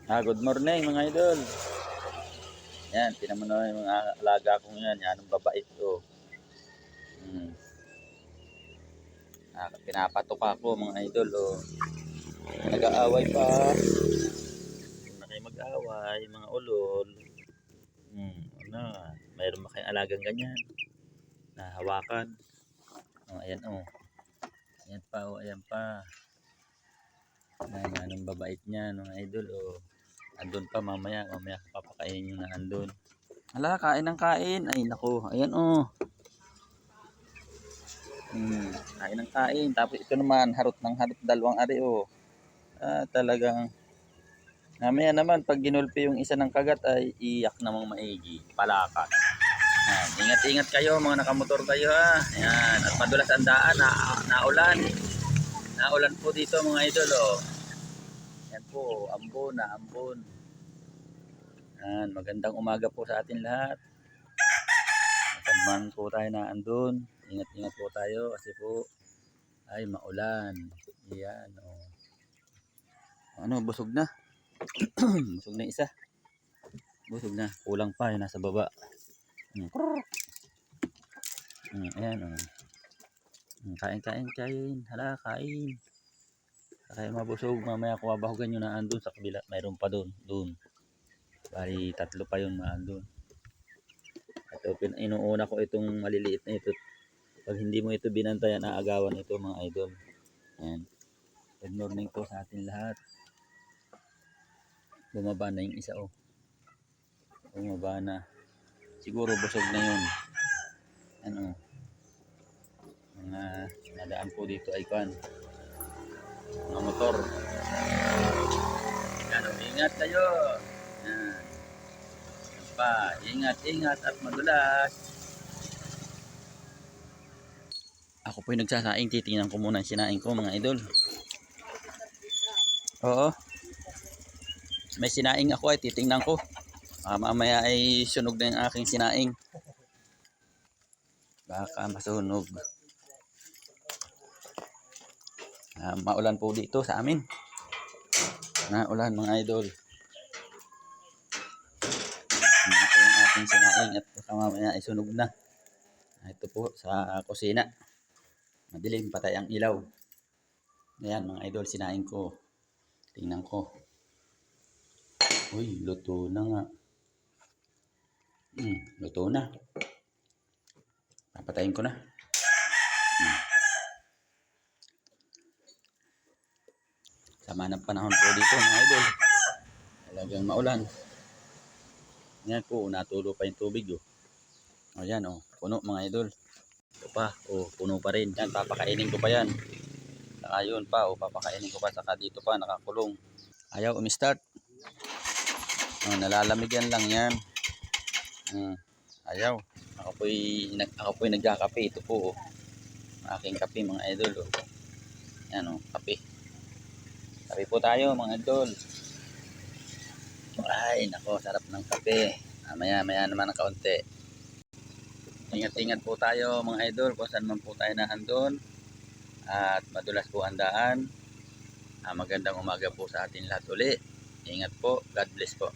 Good morning mga idol. Yan, tinan mo na yung mga alaga kong yan. Yan ang babait ko. Pinapatok ako mga idol. Oh. Nag-aaway pa. Huwag na kayo mag-aaway, mga ulol. Ano, mayroon ba kayong alagang ganyan? Nahawakan. Oh, ayan oh. Ayan pa oh, ayan pa. Yan, anong babait niya, mga idol. Oh. Andun pa mamaya papakainin nyo na andun. Hala, kain ng kain. Ay, naku. Ayan, oh. Kain ng kain. Tapos ito naman, harot ng harot. Dalawang ari, oh. Talagang, mamaya naman, pag ginulpi yung isa ng kagat, ay iyak namang maigi. Palakat. Yan. Ingat-ingat kayo, mga nakamotor kayo, ha. Yan. At madulas ang daan, naulan. Naulan po dito, mga idol, oh. Yan po, ambon na, ambon. Yan. Magandang umaga po sa atin lahat. Saan po tayo na andun. Ingat-ingat po tayo kasi po ay maulan. Yan oh. Ano, busog na. Busog na isa. Busog na. Kulang pa, yun nasa baba. Ayan oh. Kain, kain, kain. Hala, kain. Kaya mabusog. Mamaya kung mabahugan nyo na andun sa kabila. Mayroon pa doon. Doon. Bali, 3 pa yun na andun. Ito, inuuna ko itong maliliit na ito. Pag hindi mo ito binantayan, aagawan ito mga idol. Ayan. Good morning po sa atin lahat. Bumaba na yung isa oh. Bumaba na. Siguro busog na yun. Ano. Mga nadaan po dito ay kan. Mga motor. Yan, ingat kayo. Yan. Pa, ingat, ingat at madulas. Ako po yung nagsasaing. Titingnan ko muna ang sinaing ko mga idol. Oo. May sinaing ako ay titingnan ko. Mamaya ay sunog na yung aking sinaing. Baka masunog. Maulan po dito sa amin. Ulan mga idol. Ito yung aking sinaing at baka mamaya ay sunog na. Ito po sa kusina. Madilim, patay ang ilaw. Ayan mga idol, sinaing ko. Tingnan ko. Uy, luto na nga. Luto na. Papatayin ko na. Sama ng panahon po dito mga idol. Talagang maulan. Yan po, natulo pa yung tubig oh. O yan oh, puno mga idol. Ito pa, oh, puno pa rin. Yan, papakainin ko pa yan. Saka yun pa, oh, papakainin ko pa. Saka dito pa, nakakulong. Ayaw umi-start. Oh, nalalamigyan lang yan. Ayaw. Ako po'y nagkakape. Ito po oh. Aking kape mga idol oh. Yan oh, kape. Kape po tayo mga idol. Ay, nako, sarap ng kape. Maya naman ng kaunti. Ingat-ingat po tayo mga idol kung saan man po tayo naandun. At madulas po ang daan. Magandang umaga po sa atin lahat uli. Ingat po. God bless po.